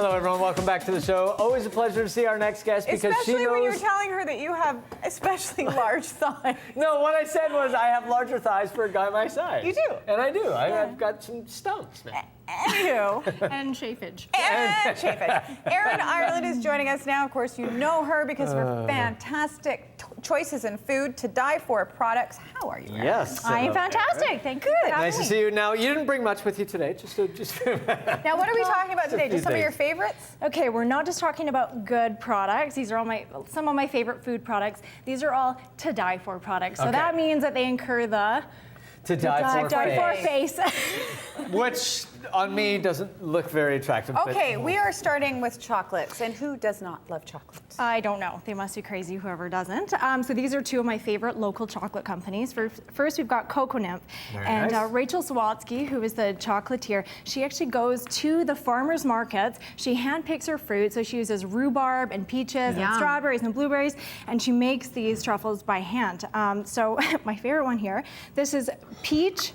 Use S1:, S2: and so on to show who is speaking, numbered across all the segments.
S1: Hello, everyone. Welcome back to the show. Always a pleasure to see our next guest because
S2: especially
S1: she knows...
S2: when you're telling her that you have especially large thighs.
S1: No, what I said was I have larger thighs for a guy my size.
S2: You do.
S1: And I do. I've got some stumps now.
S2: Anywho.
S3: And chafage.
S2: And chafage. Erin Ireland is joining us now. Of course, you know her because of her fantastic choices in food to die for products. How are you, Erin?
S1: Yes.
S3: I am fantastic. Thank you.
S2: Good.
S1: Nice to see you. Now, you didn't bring much with you today. Just
S2: Now, what are we talking about today? Just some of your favorites?
S3: Okay, we're not just talking about good products. These are all some of my favorite food products. These are all to die for products. So
S1: Okay.
S3: that means that they incur the
S1: to die for
S3: face.
S1: Which on me doesn't look very attractive.
S2: Okay,
S1: but...
S2: we are starting with chocolates. And who does not love chocolates?
S3: I don't know. They must be crazy, whoever doesn't. So these are two of my favorite local chocolate companies. First, we've got Cocoa Nymph. And
S1: nice.
S3: Rachel Sawatsky, who is the chocolatier, she actually goes to the farmers markets. She handpicks her fruit. So she uses rhubarb and peaches and strawberries and blueberries. And she makes these truffles by hand. So my favorite one here, this is peach.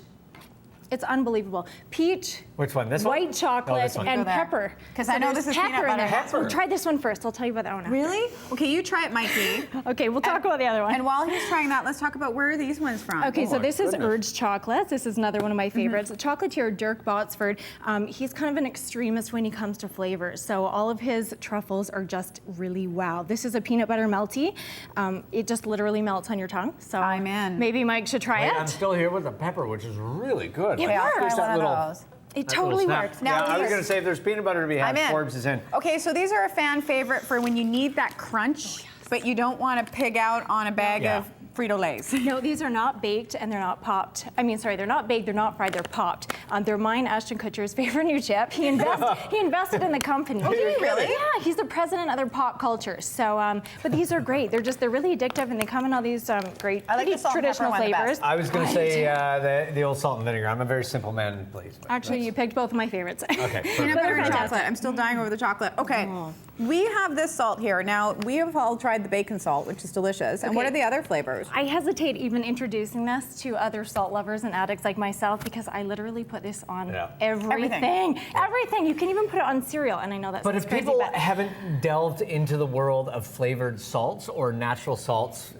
S3: It's unbelievable. Peach,
S1: Which one? This
S3: white
S1: one?
S3: chocolate,
S1: this one.
S3: and pepper.
S2: Because I know
S3: there's
S2: this is peanut butter.
S1: Pepper.
S3: Well, try this one first. I'll tell you about that one after.
S2: Really? Okay, you try it, Mikey.
S3: Okay, we'll talk about the other one.
S2: And while he's trying that, let's talk about where are these ones from?
S3: Okay, so
S1: my
S3: this is
S1: goodness.
S3: Urge Chocolates. This is another one of my favorites. The chocolatier Dirk Botsford, he's kind of an extremist when he comes to flavors. So all of his truffles are just really wow. This is a peanut butter melty. It just literally melts on your tongue. So
S2: I'm in.
S3: maybe Mike should try
S1: Wait,
S3: it.
S1: I'm still here with the pepper, which is really good.
S3: It
S1: Like,
S2: I'll
S3: works.
S2: try one
S1: little-
S2: of those.
S3: It
S1: that little
S3: totally
S1: snap.
S3: works.
S2: Now,
S1: Yeah, I was
S2: these-
S1: going to say if there's peanut butter to be had,
S2: I'm in.
S1: Forbes is in.
S2: Okay, so these are a fan favorite for when you need that crunch, but you don't want to pig out on a bag of Frito-Lays.
S3: No, these are not baked and they're not popped. I mean, sorry, they're not baked, they're not fried, they're popped. They're mine, Ashton Kutcher's favorite new chip. He invested in the company.
S2: Oh, did he really?
S3: Yeah, he's the president of their pop culture. So, but these are great. They're really addictive and they come in all these great
S2: I like the
S3: pretty
S2: salt and
S3: traditional
S2: pepper one the
S3: flavors.
S2: best.
S1: I was going to say the old salt and vinegar. I'm a very simple man, please. but
S3: Actually, you picked both of my favorites.
S1: Okay.
S2: Peanut
S1: perfect.
S2: butter and
S3: fantastic.
S2: chocolate. I'm still dying over the chocolate. Okay, we have this salt here. Now, we have all tried the bacon salt, which is delicious. And what
S3: Okay.
S2: are the other flavors?
S3: I hesitate even introducing this to other salt lovers and addicts like myself because I literally put this on everything. Everything. You can even put it on cereal, and I know that's
S1: But if
S3: crazy,
S1: people
S3: but
S1: haven't delved into the world of flavored salts or natural salts,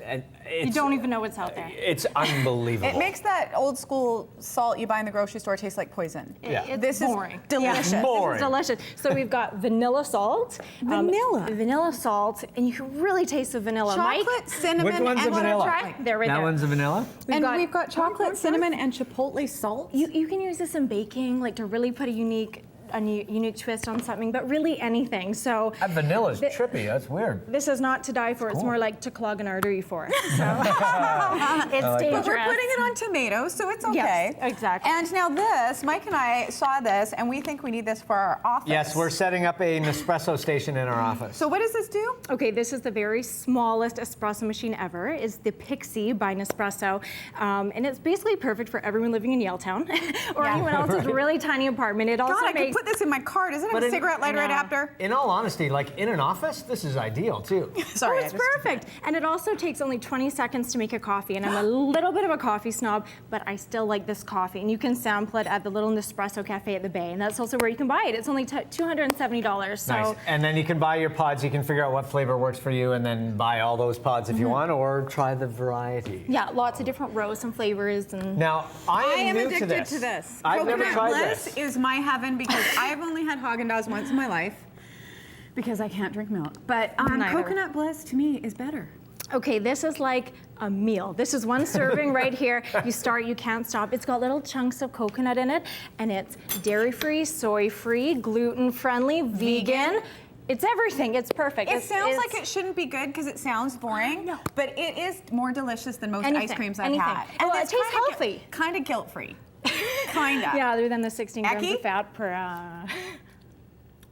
S3: you don't even know what's out there.
S1: It's unbelievable.
S2: It makes that old school salt you buy in the grocery store taste like poison.
S1: Yeah.
S3: It's
S2: This
S3: boring.
S2: is delicious.
S3: Yeah.
S1: Boring.
S3: This is delicious. So we've got vanilla salt. Vanilla salt, and you can really taste the vanilla.
S2: Chocolate,
S3: Mike,
S2: cinnamon,
S1: Which one's
S2: and
S1: the vanilla?
S3: try? They're right
S1: that
S3: there.
S1: one's a vanilla?
S2: We've got chocolate, cinnamon, and chipotle salt.
S3: You can use this in baking, like to really put a unique twist on something, but really anything. So
S1: That vanilla's trippy. That's weird.
S3: this is not to die for. It's more like to clog an artery for. So it's dangerous.
S2: But we're putting it on tomatoes, so it's okay.
S3: Yes, exactly.
S2: And now this, Mike and I saw this, and we think we need this for our office.
S1: Yes, we're setting up a Nespresso station in our office.
S2: So what does this do?
S3: Okay, this is the very smallest espresso machine ever. It's the Pixie by Nespresso. And it's basically perfect for everyone living in Yaletown or anyone else's really tiny apartment. It also
S2: God, I could
S3: makes...
S2: put this in my car. Does it have
S1: But
S2: a
S1: in-
S2: cigarette lighter
S3: I know.
S2: adapter?
S1: In all honesty, like in an office, this is ideal too.
S2: Sorry,
S3: Oh, it's perfect. And it also takes only 20 seconds to make a coffee. And I'm a little bit of a coffee snob, but I still like this coffee. And you can sample it at the little Nespresso Cafe at the Bay. And that's also where you can buy it. It's only $270. So
S1: Nice. And then you can buy your pods. You can figure out what flavor works for you, and then buy all those pods if you want, or try the variety.
S3: yeah, lots of different roasts and flavors. And
S1: Now, I am new
S2: addicted
S1: to this.
S2: I've
S1: I've never
S2: Coconut
S1: tried
S2: Bliss
S1: this.
S2: is my heaven because I've only had Haagen-Dazs once in my life because I can't drink milk. But
S3: Neither.
S2: Coconut Bliss to me is better.
S3: okay, this is like a meal. This is one serving right here. You start, you can't stop. It's got little chunks of coconut in it, and it's dairy-free, soy-free, gluten-friendly, vegan. It's everything. It's perfect.
S2: It sounds like it shouldn't be good because it sounds boring, but it is more delicious than most ice creams I've had.
S3: And it
S2: it's
S3: tastes healthy.
S2: Kind of guilt-free. Kinda.
S3: Yeah, other than the 16 grams
S2: Ecky?
S3: of fat per.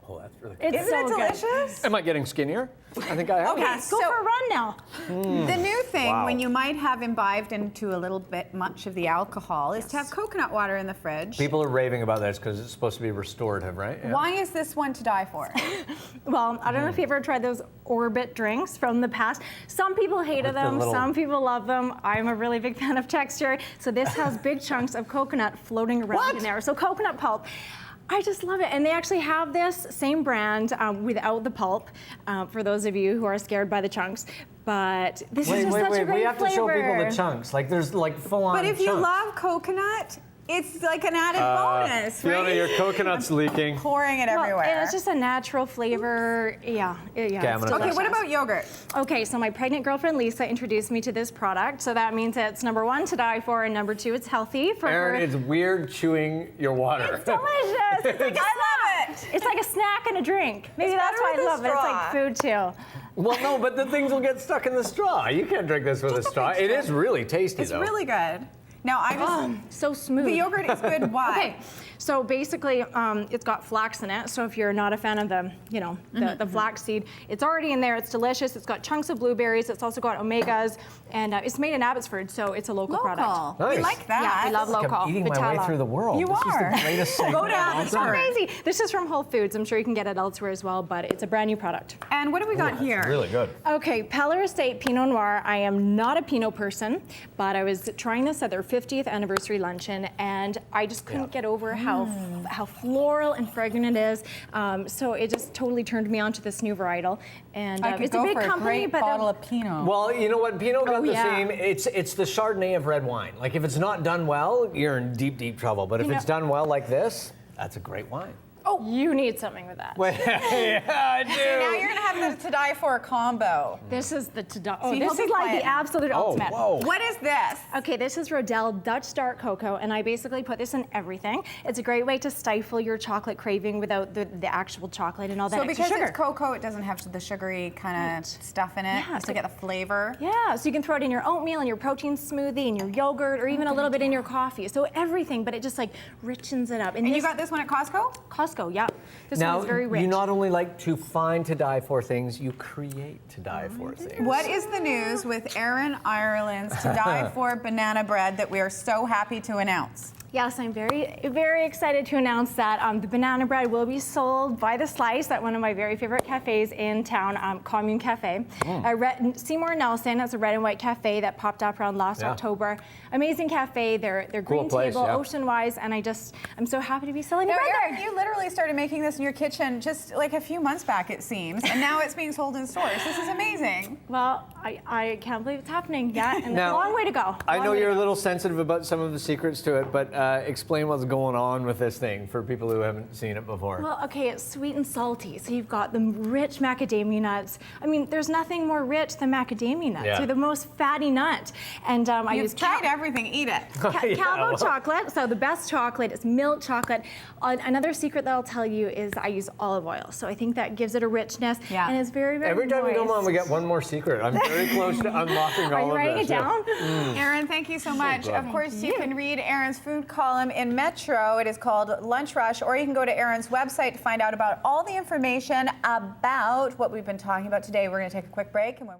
S1: Oh, that's really good.
S3: It's
S2: Isn't
S3: so
S2: it
S3: good.
S2: delicious?
S1: Am I getting skinnier? I think I am.
S2: Okay.
S3: Yes, go
S2: So-
S3: for a run now.
S2: The new thing,
S1: Wow.
S2: when you might have imbibed into a little bit much of the alcohol, is to have coconut water in the fridge.
S1: People are raving about this because it's supposed to be restorative, right? Yeah.
S2: Why is this one to die for?
S3: Well, I don't know if you ever tried those Orbit drinks from the past. Some people hated
S1: With the
S3: them,
S1: little-
S3: some people love them. I'm a really big fan of texture. So this has big chunks of coconut floating around
S1: What?
S3: in there. So coconut pulp. I just love it. And they actually have this same brand without the pulp, for those of you who are scared by the chunks. But this is just such a great
S1: We have to show
S3: flavor.
S1: people the chunks. Like there's like full-on
S2: But if
S1: chunks.
S2: you love coconut, it's like an added bonus,
S1: Fiona,
S2: right?
S1: your coconut's leaking.
S2: Pouring it
S3: Well,
S2: everywhere.
S3: and it's just a natural flavor. Yeah.
S1: I'm
S3: It's
S1: gonna try
S2: Okay, what
S3: delicious.
S2: about yogurt?
S3: Okay, so my pregnant girlfriend Lisa introduced me to this product. So that means it's number 1 to die for, and number 2 it's healthy for
S1: Erin,
S3: her.
S1: it's weird chewing your water.
S3: It's delicious. It's like a
S2: I love it.
S3: It's like a snack and a drink. Maybe
S2: It's
S3: that's
S2: better
S3: why I
S2: with a
S3: love it. It's like
S2: straw.
S3: food too.
S1: Well, no, but the things will get stuck in the straw. You can't drink this with a straw. It is really tasty,
S2: It's
S1: though.
S2: really good. Now I just
S3: So smooth.
S2: the yogurt is good. Why?
S3: Okay, so basically, it's got flax in it. So if you're not a fan of the, the flax seed, it's already in there. It's delicious. It's got chunks of blueberries. It's also got omegas, and it's made in Abbotsford, so it's a local product.
S2: Local.
S1: Nice.
S2: We like that.
S3: Yeah, we love
S1: Like
S3: local.
S1: I'm eating my way
S3: Vitala.
S1: through the world.
S2: You
S1: this
S2: are.
S1: is the greatest segment.
S2: Go to
S1: of all
S2: Abbotsford.
S1: time.
S3: Crazy. This is from Whole Foods. I'm sure you can get it elsewhere as well, but it's a brand new product.
S2: And what have we got here?
S1: Really good.
S3: Okay, Peller Estate Pinot Noir. I am not a Pinot person, but I was trying this at their 50th anniversary luncheon, and I just couldn't get over how floral and fragrant it is. So it just totally turned me on to this new varietal. And
S2: I could
S3: it's
S2: go
S3: a big
S2: for
S3: company,
S2: a great
S3: but
S2: bottle of Pinot.
S1: Well, you know what? Pinot got
S3: Oh,
S1: the
S3: yeah.
S1: same. It's the Chardonnay of red wine. Like if it's not done well, you're in deep, deep trouble. But if
S3: You
S1: it's
S3: know-
S1: done well like this, that's a great wine.
S3: you need something with that.
S1: Wait, yeah, I do.
S2: now you're gonna have the to die for a combo.
S3: This is the
S2: See,
S3: this
S2: he'll
S3: is
S2: be
S3: like
S2: quiet.
S3: the absolute
S1: Oh,
S3: ultimate.
S1: whoa.
S2: What is this?
S3: Okay, this is Rodell Dutch Dark Cocoa, and I basically put this in everything. It's a great way to stifle your chocolate craving without the actual chocolate and all that
S2: So
S3: extra
S2: because
S3: sugar.
S2: it's cocoa, it doesn't have the sugary kind of stuff in it.
S3: Yeah,
S2: Just to get the flavor.
S3: Yeah, so you can throw it in your oatmeal, in your protein smoothie, in your yogurt, or even a little bit in your coffee. So everything, but it just like richens it up.
S2: And you got this one at Costco?
S3: Costco, yeah. This
S1: Now,
S3: one is very rich.
S1: you not only like to find to die for things, you create to die for things.
S2: What is the news with Erin Ireland's To Die For banana bread that we are so happy to announce?
S3: Yes, I'm very, very excited to announce that the banana bread will be sold by the slice at one of my very favorite cafes in town, Commune Cafe. Seymour Nelson has a red and white cafe that popped up around last October. Amazing cafe. They're green
S1: place,
S3: table,
S1: yeah.
S3: ocean-wise, and I'm so happy to be selling the
S2: Now,
S3: bread
S2: Erin,
S3: there.
S2: you literally started making this in your kitchen just like a few months back, it seems, and now it's being sold in stores. This is amazing.
S3: Well, I can't believe it's happening yet, and
S1: Now,
S3: a long way to go.
S1: I
S3: Long
S1: know
S3: way to
S1: you're a
S3: go.
S1: little sensitive about some of the secrets to it, but explain what's going on with this thing for people who haven't seen it before.
S3: Well, okay, it's sweet and salty. So you've got the rich macadamia nuts. I mean, there's nothing more rich than macadamia nuts.
S1: Yeah.
S3: They're the most fatty nut. And I use
S2: You've tried everything, eat it.
S1: Yeah,
S3: Calvo
S1: well.
S3: chocolate. So the best chocolate is milk chocolate. Another secret that I'll tell you is I use olive oil. So I think that gives it a richness.
S2: Yeah.
S3: And it's very, very
S1: Every time we come
S3: moist.
S1: on, we get one more secret. I'm very close to unlocking
S3: Are
S1: all
S3: you
S1: of
S3: writing
S1: this.
S3: it down?
S2: Erin, thank you so much.
S1: good.
S2: Of course, you can read Erin's food column in Metro. It is called Lunch Rush, or you can go to Erin's website to find out about all the information about what we've been talking about today. We're going to take a quick break. And when